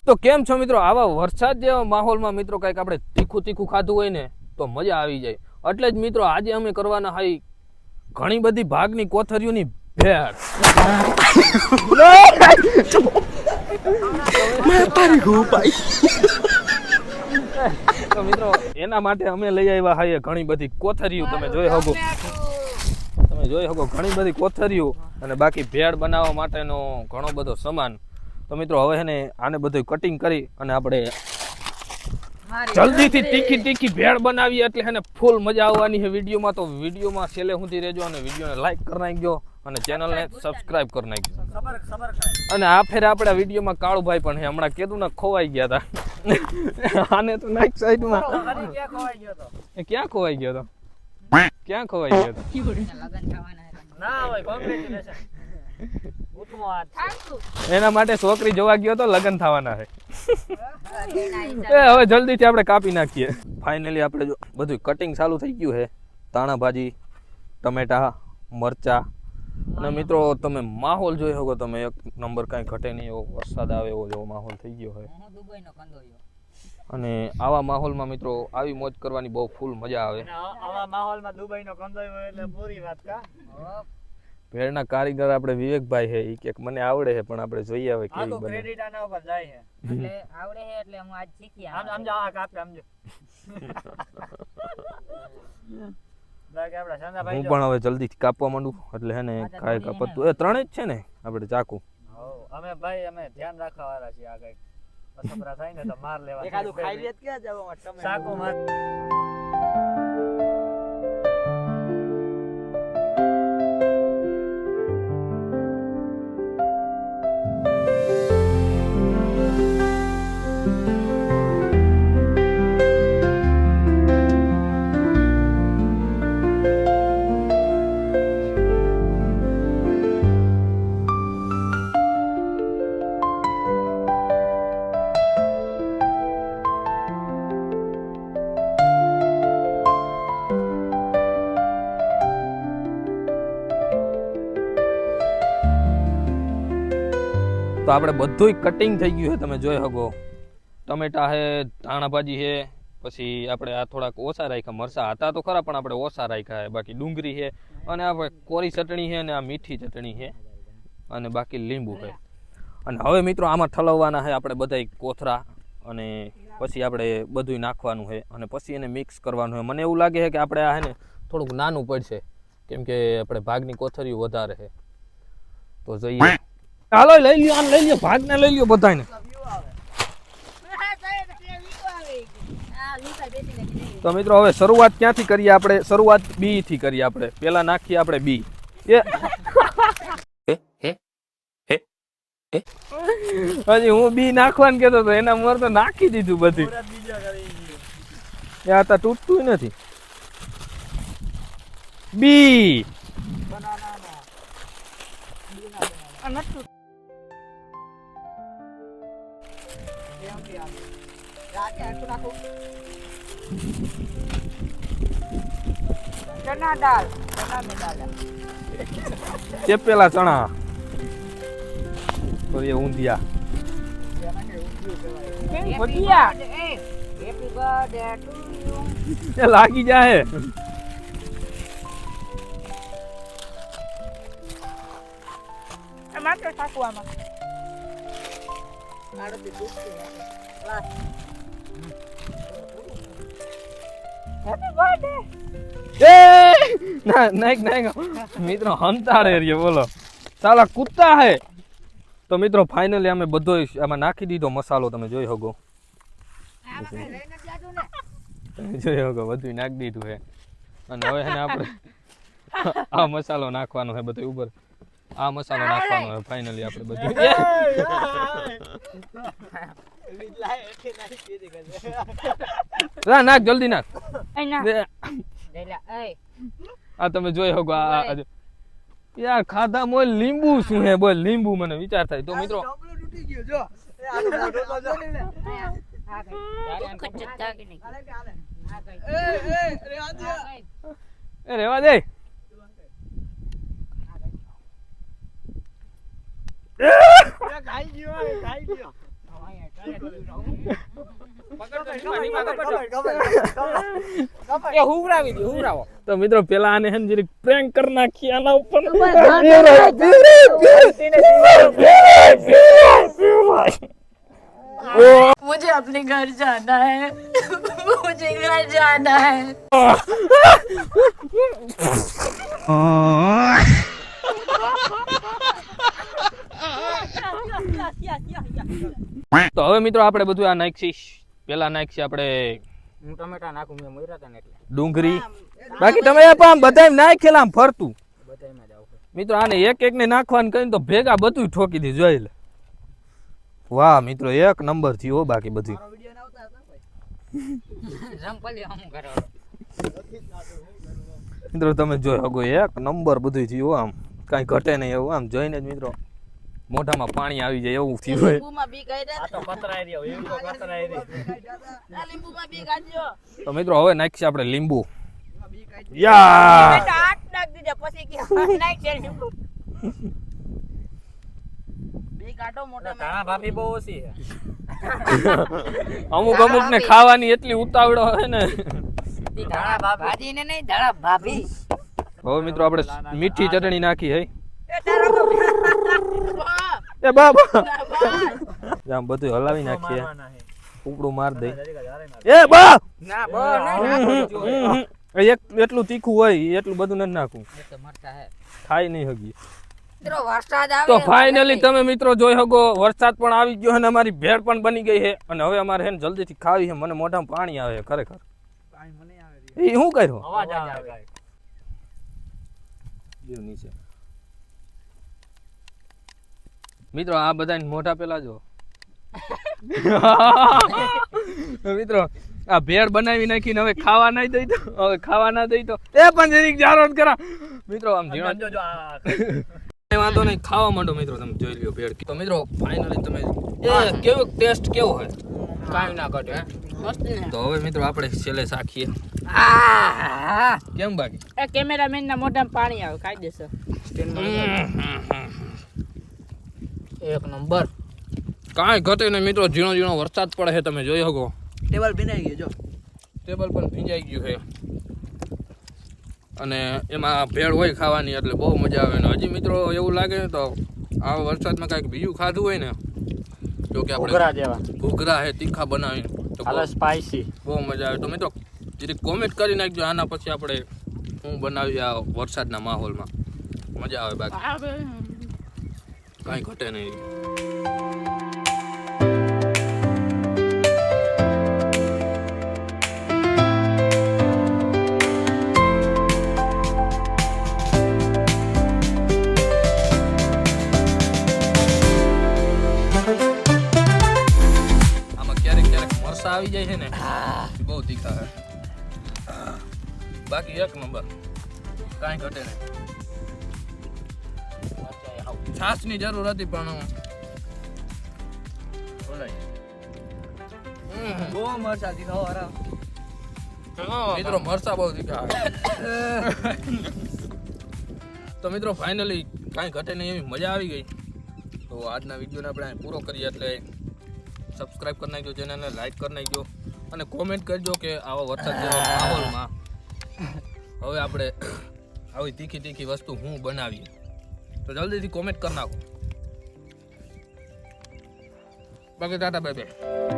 તો કેમ છો મિત્રો? આવા વરસાદ જેવા માહોલમાં મિત્રો કઈક આપણે તીખું તીખું ખાધું હોય ને તો મજા આવી જાય. એટલે જ મિત્રો આજે અમે કરવાના hay ઘણી બધી ભાગની કોથરીઓની ભેળ. તો મિત્રો એના માટે અમે લઈ આવ્યા hay ઘણી બધી કોથરીઓ. તમે જોઈ શકો ઘણી બધી કોથરીઓ અને બાકી ભેળ બનાવવા માટેનો ઘણો બધો સામાન. તો મિત્રો હવે ને આને બધું કટિંગ કરી અને આપણે જલ્દીથી તીખી તીખી ભેળ બનાવી એટલે એને ફૂલ મજા આવવાની છે વિડીયોમાં. તો વિડીયોમાં છેલ્લે સુધી રહેજો અને વિડીયોને લાઈક કરી નાખજો અને ચેનલને સબસ્ક્રાઇબ કરી નાખજો. અને આ ફેર આપણે વિડીયોમાં કાળુભાઈ પણ છે. હમણાં કીધું ને ખોવાઈ ગયા હતા. આને તો નાઈક સાઈડમાં ક્યાં ખોવાઈ ગયો હતો? ક્યાં ખોવાઈ ગયો હતો? એના માટે છોકરી જોવા ગયો તો લગ્ન થવાના છે. હવે જલ્દીથી આપણે કાપી નાખીએ. ફાઇનલી આપણે બધું કટિંગ ચાલુ થઈ ગયું છે. ધાણા ભાજી, ટમેટા, મરચા અને મિત્રો તમે માહોલ જોઈ શકો તમે એક નંબર કાંઈ ઘટે નહીં એવો વરસાદ આવે એવો માહોલ થઈ ગયો છે. અને આવા માહોલમાં મિત્રો આવી મોજ કરવાની બહુ ફૂલ મજા આવે. આવા માહોલમાં દુબઈનો કંદોય હોય એટલે પૂરી વાત કા. ભેળના કારીગર આપણે વિવેકભાઈ છે. ઈ કે મને આવડે છે પણ આપણે જોઈએ હવે કેવી બને. ક્રેડિટ આના ઉપર જાય છે. એટલે આવડે છે એટલે હું આજ શીખી આમ જા કાપે આમ જો. હું પણ હવે જલ્દીથી કાપવા માંડું એટલે હે ને કાય કાપતું એ ત્રણે જ છે ને આપણે ચાકુ. અમે ભાઈ અમે ધ્યાન રાખવા વાળા છીએ. આ કઈ અસપરા થાય ને તો માર લેવા. એકાદું ખાઈ લે ક્યાં જવા તમે ચાકુ માર. તો આપણે બધું કટિંગ થઈ ગયું છે. તમે જોઈ શકો ટમેટા છે, ધાણા ભાજી છે, પછી આપણે આ થોડાક ઓછા રાખ્યા. મરચા હતા તો ખરા પણ આપણે ઓછા રાખ્યા છે. બાકી ડુંગળી છે અને આપણે કોરી ચટણી છે અને આ મીઠી ચટણી છે અને બાકી લીંબુ છે. અને હવે મિત્રો આમાં ઠલવવાના છે આપણે બધા કોથરા અને પછી આપણે બધું નાખવાનું છે અને પછી એને મિક્સ કરવાનું છે. મને એવું લાગે છે કે આપણે આ છે ને થોડુંક નાનું પડશે કેમ કે આપણે ભાગની કોથરીઓ વધારે છે. તો જોઈએ હાલો લઈ લ્યો, આને લઈ લ્યો, ભાગને લઈ લ્યો બધાને. તો મિત્રો હવે શરૂઆત ક્યાંથી કરીએ આપણે? શરૂઆત બી થી કરીએ આપણે. પેલા નાખીએ આપણે બી. હજી હું બી નાખવાનું કેતો હતો એના મોર તો નાખી દીધું બધી. આ તો તૂટતું નથી. બી ચણા દાળ ચેપેલા ચણા તો એ ઊંધિયા એ લાગી જાય. માત્ર ઠાકવામાં મિત્રો હંતાડે રે બોલો સાલા કૂતા હે. તો મિત્રો ફાઇનલી અમે બધો આમાં નાખી દીધો મસાલો. તમે જોઈ શકો બધું નાખી દીધું છે અને હવે એને આપણે આ મસાલો નાખવાનો છે બધું ઉપર. આ મસાલો નાખવાનો છે ફાઇનલી આપણે બધું. નાખ જલ્દી નાખ. આ તમે જોઈ શકો યાર ખાધા મોય લીંબુ શું હે બોલ. લીંબુ મને વિચાર થાય. તો મિત્રો રેવા દે. એ હુવરાવી દે હુવરાવો તો મિત્રો પેલા આને હે ને જરીક પ્રેન્ક કરી નાખી આના ઉપર मुझे अपने घर जाना है मुझे घर जाना है તો હવે મિત્રો આપણે બધું આ નાખી પેલા નાખી આપણે હું ટમેટા નાખું મેં મોયરા હતા ને એટલે ડુંગળી બાકી તમે આમ બધા નાખેલા આમ ફરતું બધાયમાં જ આવું મિત્રો આને એક એક ને નાખવાનું કહીને તો ભેગા બધું ઠોકી દીધું જોઈ લે વાહ મિત્રો એક નંબર થયો બાકી બધું જંપલી આમ કરો મિત્રો તમે જોઈ શકો એક નંબર બધું થયું આમ કાંઈ ઘટે નહીં એવું આમ જોઈને જ મિત્રો મોઢામાં પાણી આવી જાય એવું થયું હોય લીંબુમાં બી કાઢ્યા આ તો પતરાઈ રહ્યો એમ તો પતરાઈ રહ્યો આ લીંબુમાં બી કાઢજો તો મિત્રો હવે નાખીએ આપણે લીંબુ યા આટ નાખ દીધા પછી કે નાખ છે લીંબુ બી કાઢો મોટા ધાણા ભાભી બહુ ઓછી છે અમુક ને ખાવાની એટલી ઉતાવળો હોય ને ધાણા ભાભી ભાજી ને નહીં ધડા ભાભી હવે મિત્રો આપણે મીઠી ચટણી નાખી હે એ તારો તો એ બાબા આમ બધું હલાવી નાખીએ ઉપડું માર દે એ બા ના બો નહીં એક એટલું તીખું હોય એટલું બધું નથી નાખવું તો મરતા હે ખાઈ નહીં હગી મિત્રો વરસાદ આવે તો ફાઇનલી તમે મિત્રો જોઈ શકો વરસાદ પણ આવી ગયો અને અમારી ભેળ પણ બની ગઈ છે અને હવે અમારે હે ને જલ્દીથી ખાવી છે મને મોઢામાં પાણી આવે છે ખરેખર એ શું કર્યો અવાજ આવે જીવ નીચે મિત્રો આ બધા મોઢા પેલા જો મિત્રો આ ભેળ બનાવી નાખીને હવે ખાવા નહીં દઈ તો હવે ખાવા ના દઈ તો એ પણ જરીક જારો જ કરા મિત્રો આમ ઝીણો જો જો આ વાંધો નહીં ખાવા માંડો મિત્રો તમે જોઈ લ્યો ભેળ તો મિત્રો ફાઇનલી તમે કેવો ટેસ્ટ કેવો હોય કાઈ ના કાઢે મસ્ત ને તો હવે મિત્રો આપણે છેલ્લે ચાખીએ આ કેમ બાકી એ કેમેરામેન ના મોઢામાં પાણી આવે કાયદેસર એક નંબર કાંઈ ઘટે નહીં મિત્રો ઝીણો ઝીણો વરસાદ પડે છે તમે જોઈ શકો ટેબલ ભીનાઈ ગયો જો ટેબલ પણ ભીંજાઈ ગયું છે અને એમાં ભેળ હોય ખાવાની એટલે બહુ મજા આવે ને હજી મિત્રો એવું લાગે ને તો આ વરસાદમાં કાંઈક બીજું ખાધું હોય ને જો કે ઘૂઘરા આપણે જેવા ઘૂઘરા છે તીખા બનાવીને તો હાલો સ્પાઈસી બહુ મજા આવે તો મિત્રો જરીક કોમેન્ટ કરી નાખજો આના પછી આપણે શું બનાવી આ વરસાદના માહોલમાં મજા આવે બાકી કાંઈ ઘટે નહીં આમાં ક્યારેક ક્યારેક મરસા આવી જાય છે ને એ બહુ તીખા છે બાકી એક નંબર કાંઈ ઘટે નહીં છાશની જરૂર હતી પણ બહુ મરચા દીધા વાળા મિત્રો મરસા બહુ તીખા તો મિત્રો ફાઇનલી કાંઈ ઘટે નહીં એવી મજા આવી ગઈ તો આજના વિડીયોને આપણે અહીં પૂરો કરીએ એટલે સબસ્ક્રાઈબ કરી નાખજો ચેનલને લાઈક કરી નાખજો અને કોમેન્ટ કરજો કે આવા વરસાદ જેવા માહોલમાં હવે આપણે આવી તીખી તીખી વસ્તુ હું બનાવીએ તો જલ્દીથી કોમેન્ટ કરી નાખો બાકી ટાટા બાય બાય